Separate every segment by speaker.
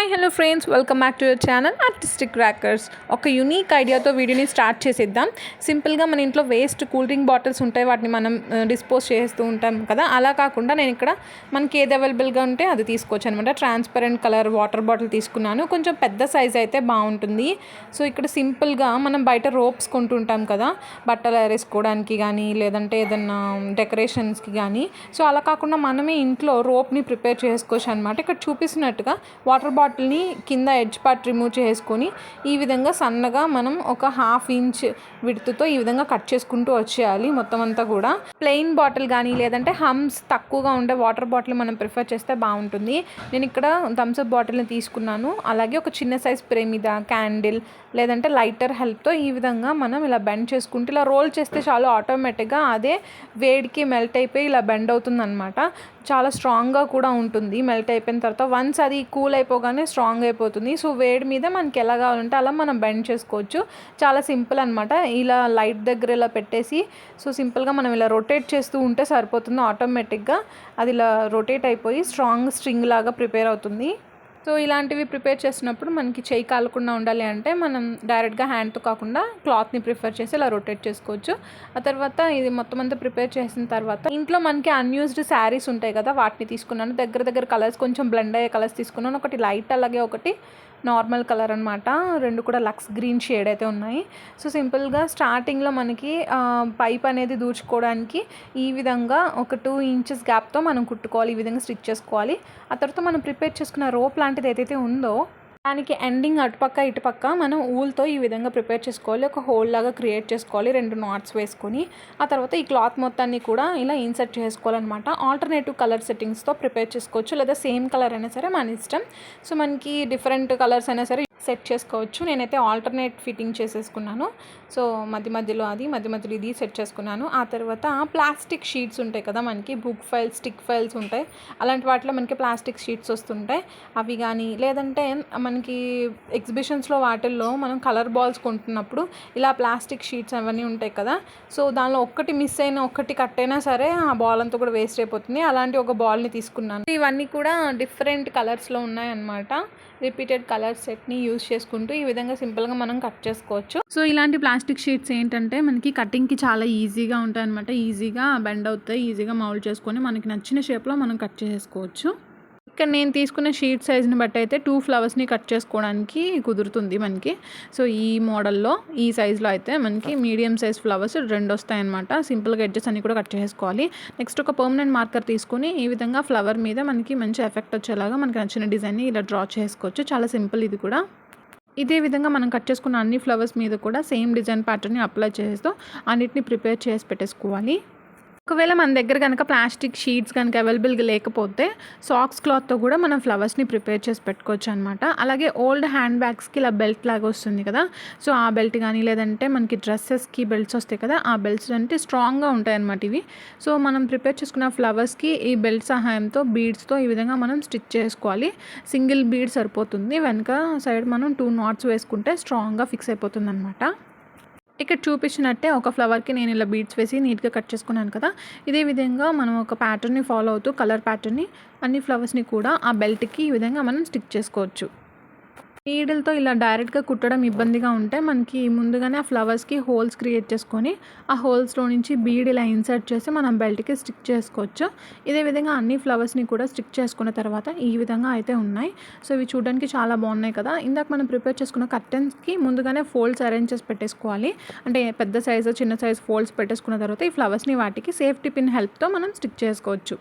Speaker 1: Hi hello friends, welcome back to your channel artistic crackers. ఒక unique ఐడియాతో వీడియోని start చేసేద్దాం. సింపుల్గా మన ఇంట్లో వేస్ట్ కూల్ డ్రింక్ బాటిల్స్ ఉంటాయి, వాటిని మనం డిస్పోజ్ చేస్తూ ఉంటాం కదా. అలా కాకుండా నేను ఇక్కడ మనకి ఏది అవైలబుల్గా ఉంటే అది తీసుకోవచ్చు అనమాట. ట్రాన్స్పరెంట్ కలర్ వాటర్ బాటిల్ తీసుకున్నాను. కొంచెం పెద్ద సైజ్ అయితే బాగుంటుంది. సో ఇక్కడ సింపుల్గా మనం బయట రోప్స్ కొంటుంటాం కదా, బట్టలు ఆరేసుకోవడానికి కానీ లేదంటే ఏదన్నా డెకరేషన్స్కి కానీ. సో అలా కాకుండా మనమే ఇంట్లో రోప్ని ప్రిపేర్ చేసుకోవచ్చు అనమాట. ఇక్కడ చూపిస్తున్నట్టుగా వాటర్ బాటిల్ని కింద ఎడ్జ్ పార్ట్ రిమూవ్ చేసుకొని ఈ విధంగా సన్నగా మనం ఒక 1/2 ఇంచ్ విడ్త్తో ఈ విధంగా కట్ చేసుకుంటూ వచ్చేయాలి. మొత్తం అంతా కూడా ప్లెయిన్ బాటిల్ కానీ లేదంటే హమ్స్ తక్కువగా ఉండే వాటర్ బాటిల్ మనం ప్రిఫర్ చేస్తే బాగుంటుంది. నేను ఇక్కడ థమ్స్అప్ బాటిల్ని తీసుకున్నాను. అలాగే ఒక చిన్న సైజ్ స్ప్రే మీద క్యాండిల్ లేదంటే లైటర్ హెల్ప్తో ఈ విధంగా మనం ఇలా బెండ్ చేసుకుంటూ ఇలా రోల్ చేస్తే చాలు, ఆటోమేటిక్గా అదే వేడికి మెల్ట్ అయిపోయి ఇలా బెండ్ అవుతుంది అనమాట. చాలా స్ట్రాంగ్గా కూడా ఉంటుంది. మెల్ట్ అయిపోయిన తర్వాత వన్స్ అది కూల్ అయిపోగానే స్ట్రాంగ్ అయిపోతుంది. సో వేడి మీద మనకి ఎలా కావాలంటే అలా మనం బెండ్ చేసుకోవచ్చు. చాలా సింపుల్ అనమాట. ఇలా లైట్ దగ్గర ఇలా పెట్టేసి సో సింపుల్గా మనం ఇలా రొటేట్ చేస్తూ ఉంటే సరిపోతుంది. ఆటోమేటిక్గా అది ఇలా రొటేట్ అయిపోయి స్ట్రాంగ్ స్ట్రింగ్ లాగా ప్రిపేర్ అవుతుంది. సో ఇలాంటివి ప్రిపేర్ చేసినప్పుడు మనకి చేయి కాలకుండా ఉండాలి అంటే మనం డైరెక్ట్గా హ్యాండ్తో కాకుండా క్లాత్ని ప్రిఫర్ చేసి ఇలా రొటేట్ చేసుకోవచ్చు. ఆ తర్వాత ఇది మొత్తం అంతా ప్రిపేర్ చేసిన తర్వాత ఇంట్లో మనకి అన్యూజ్డ్ శారీస్ ఉంటాయి కదా, వాటిని తీసుకున్నాను. దగ్గర కలర్స్ కొంచెం బ్లెండ్ అయ్యే కలర్స్ తీసుకున్నాను. ఒకటి లైట్ అలాగే ఒకటి నార్మల్ కలర్ అనమాట. రెండు కూడా లక్స్ గ్రీన్ షేడ్ అయితే ఉన్నాయి. సో సింపుల్గా స్టార్టింగ్లో మనకి పైప్ అనేది దూర్చుకోవడానికి ఈ విధంగా ఒక 2 ఇంచెస్ గ్యాప్తో మనం కుట్టుకోవాలి. ఈ విధంగా స్టిచ్ చేసుకోవాలి. ఆ తర్వాత మనం ప్రిపేర్ చేసుకున్న రోప్ లాంటిది ఏదైతే ఉందో దానికి ఎండింగ్ అటుపక్క ఇటుపక్క మనం ఊల్తో ఈ విధంగా ప్రిపేర్ చేసుకోవాలి. ఒక హోల్ లాగా క్రియేట్ చేసుకోవాలి 2 నాట్స్ వేసుకొని. ఆ తర్వాత ఈ క్లాత్ మొత్తాన్ని కూడా ఇలా ఇన్సర్ట్ చేసుకోవాలన్నమాట. ఆల్టర్నేటివ్ కలర్ సెట్టింగ్స్తో ప్రిపేర్ చేసుకోవచ్చు, లేదా సేమ్ కలర్ అయినా సరే మన ఇష్టం. సో మనకి డిఫరెంట్ కలర్స్ అయినా సరే సెట్ చేసుకోవచ్చు. నేనైతే ఆల్టర్నేట్ ఫిట్టింగ్ చేసేసుకున్నాను. సో మధ్య మధ్యలో ఇది సెట్ చేసుకున్నాను. ఆ తర్వాత ప్లాస్టిక్ షీట్స్ ఉంటాయి కదా, మనకి బుక్ ఫైల్స్ స్టిక్ ఫైల్స్ ఉంటాయి. అలాంటి వాటిలో మనకి ప్లాస్టిక్ షీట్స్ వస్తుంటాయి. అవి కానీ లేదంటే మనకి ఎగ్జిబిషన్స్లో వాటిల్లో మనం కలర్ బాల్స్ కొంటున్నప్పుడు ఇలా ప్లాస్టిక్ షీట్స్ అవన్నీ ఉంటాయి కదా. సో దానిలో ఒక్కటి మిస్ అయినా ఒక్కటి కట్ అయినా సరే ఆ బాల్ అంతా కూడా వేస్ట్ అయిపోతుంది. అలాంటి ఒక బాల్ని తీసుకున్నాను. ఇవన్నీ కూడా డిఫరెంట్ కలర్స్లో ఉన్నాయన్నమాట. రిపీటెడ్ కలర్ సెట్ని యూజ్ చేసుకుంటూ ఈ విధంగా సింపుల్గా మనం కట్ చేసుకోవచ్చు. సో ఇలాంటి ప్లాస్టిక్ షీట్స్ ఏంటంటే మనకి కటింగ్కి చాలా ఈజీగా ఉంటాయి అనమాట. ఈజీగా బెండ్ అవుతాయి, ఈజీగా మౌల్డ్ చేసుకొని మనకి నచ్చిన షేప్లో మనం కట్ చేసుకోవచ్చు. ఇక్కడ నేను తీసుకున్న షీట్ సైజ్ని బట్టి అయితే 2 ఫ్లవర్స్ని కట్ చేసుకోవడానికి కుదురుతుంది మనకి. సో ఈ మోడల్లో ఈ సైజులో అయితే మనకి మీడియం సైజ్ ఫ్లవర్స్ 2 వస్తాయన్నమాట. సింపుల్గా ఎడ్జెస్ అన్ని కూడా కట్ చేసుకోవాలి. నెక్స్ట్ ఒక పర్మనెంట్ మార్కర్ తీసుకొని ఈ విధంగా ఫ్లవర్ మీద మనకి మంచి ఎఫెక్ట్ వచ్చేలాగా మనకి నచ్చిన డిజైన్ని ఇలా డ్రా చేసుకోవచ్చు. చాలా సింపుల్ ఇది కూడా. ఇదే విధంగా మనం కట్ చేసుకున్న అన్ని ఫ్లవర్స్ మీద కూడా సేమ్ డిజైన్ ప్యాటర్న్ని అప్లై చేస్తూ అన్నిటిని ప్రిపేర్ చేసి పెట్టేసుకోవాలి. ఒకవేళ మన దగ్గర కనుక ప్లాస్టిక్ షీట్స్ కనుక అవైలబుల్గా లేకపోతే సాక్స్ క్లాత్తో కూడా మనం ఫ్లవర్స్ని ప్రిపేర్ చేసి పెట్టుకోవచ్చు అనమాట. అలాగే ఓల్డ్ హ్యాండ్ బ్యాగ్స్కి ఇలా బెల్ట్ లాగా వస్తుంది కదా, సో ఆ బెల్ట్ కానీ లేదంటే మనకి డ్రెస్సెస్కి బెల్ట్స్ వస్తాయి కదా, ఆ బెల్ట్స్ అంటే స్ట్రాంగ్గా ఉంటాయి అన్నమాట ఇవి. సో మనం ప్రిపేర్ చేసుకున్న ఫ్లవర్స్కి ఈ బెల్ట్ సహాయంతో బీడ్స్తో ఈ విధంగా మనం స్టిచ్ చేసుకోవాలి. సింగిల్ బీడ్ సరిపోతుంది. వెనక సైడ్ మనం 2 నాట్స్ వేసుకుంటే స్ట్రాంగ్గా ఫిక్స్ అయిపోతుంది అనమాట. ఇక్కడ చూపించినట్టే ఒక ఫ్లవర్కి నేను ఇలా బీడ్స్ వేసి నీట్గా కట్ చేసుకున్నాను కదా. ఇదే విధంగా మనం ఒక ప్యాటర్న్ని ఫాలో అవుతూ కలర్ ప్యాటర్న్ని అన్ని ఫ్లవర్స్ని కూడా ఆ బెల్ట్కి ఈ విధంగా మనం స్టిక్ చేసుకోవచ్చు. నీడిల్తో ఇలా డైరెక్ట్గా కుట్టడం ఇబ్బందిగా ఉంటే మనకి ముందుగానే ఆ ఫ్లవర్స్కి హోల్స్ క్రియేట్ చేసుకొని ఆ హోల్స్లో నుంచి బీడ్ ఇలా ఇన్సర్ట్ చేసి మనం బెల్ట్కి స్టిక్ చేసుకోవచ్చు. ఇదే విధంగా అన్ని ఫ్లవర్స్ని కూడా స్టిక్ చేసుకున్న తర్వాత ఈ విధంగా అయితే ఉన్నాయి. సో ఇవి చూడడానికి చాలా బాగున్నాయి కదా. ఇందాక మనం ప్రిపేర్ చేసుకున్న కర్టెన్స్కి ముందుగానే ఫోల్డ్స్ అరేంజ్ చేసి పెట్టేసుకోవాలి. అంటే పెద్ద సైజు చిన్న సైజు ఫోల్డ్స్ పెట్టేసుకున్న తర్వాత ఈ ఫ్లవర్స్ని వాటికి సేఫ్టీ పిన్ హెల్ప్తో మనం స్టిక్ చేసుకోవచ్చు.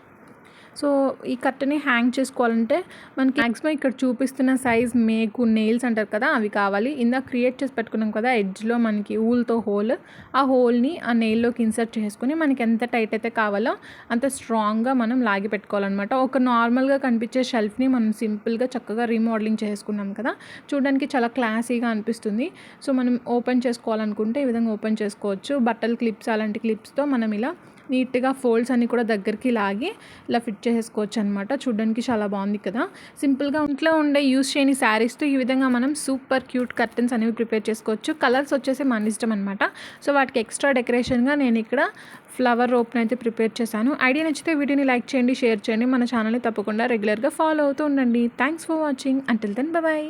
Speaker 1: సో ఈ కట్టని హ్యాంగ్ చేసుకోవాలంటే మనకి మ్యాక్సిమం ఇక్కడ చూపిస్తున్న సైజ్ మేకు నెయిల్స్ అంటారు కదా, అవి కావాలి. ఇందాక క్రియేట్ చేసి పెట్టుకున్నాం కదా ఎడ్జ్లో మనకి ఊల్తో హోల్, ఆ హోల్ని ఆ నెయిల్లోకి ఇన్సర్ట్ చేసుకుని మనకి ఎంత టైట్ అయితే కావాలో అంత స్ట్రాంగ్గా మనం లాగి పెట్టుకోవాలన్నమాట. ఒక నార్మల్గా కనిపించే షెల్ఫ్ని మనం సింపుల్గా చక్కగా రీమోడలింగ్ చేసుకున్నాం కదా, చూడడానికి చాలా క్లాసీగా అనిపిస్తుంది. సో మనం ఓపెన్ చేసుకోవాలనుకుంటే ఈ విధంగా ఓపెన్ చేసుకోవచ్చు. బట్టల క్లిప్స్ అలాంటి క్లిప్స్తో మనం ఇలా నీట్గా ఫోల్డ్స్ అన్ని కూడా దగ్గరికి లాగి ఇలా ఫిట్ చేసేసుకోవచ్చు అనమాట. చూడడానికి చాలా బాగుంది కదా. సింపుల్గా ఇంట్లో ఉండే యూస్ చేయని శారీస్తో ఈ విధంగా మనం సూపర్ క్యూట్ కర్టన్స్ అనేవి ప్రిపేర్ చేసుకోవచ్చు. కలర్స్ వచ్చేసి మన ఇష్టం అనమాట. సో వాటికి ఎక్స్ట్రా డెకరేషన్గా నేను ఇక్కడ ఫ్లవర్ రోప్ని అయితే ప్రిపేర్ చేశాను. ఐడియా నచ్చితే వీడియోని లైక్ చేయండి, షేర్ చేయండి. మన ఛానల్ని తప్పకుండా రెగ్యులర్గా ఫాలో అవుతూ ఉండండి. Thanks for watching. Until then bye.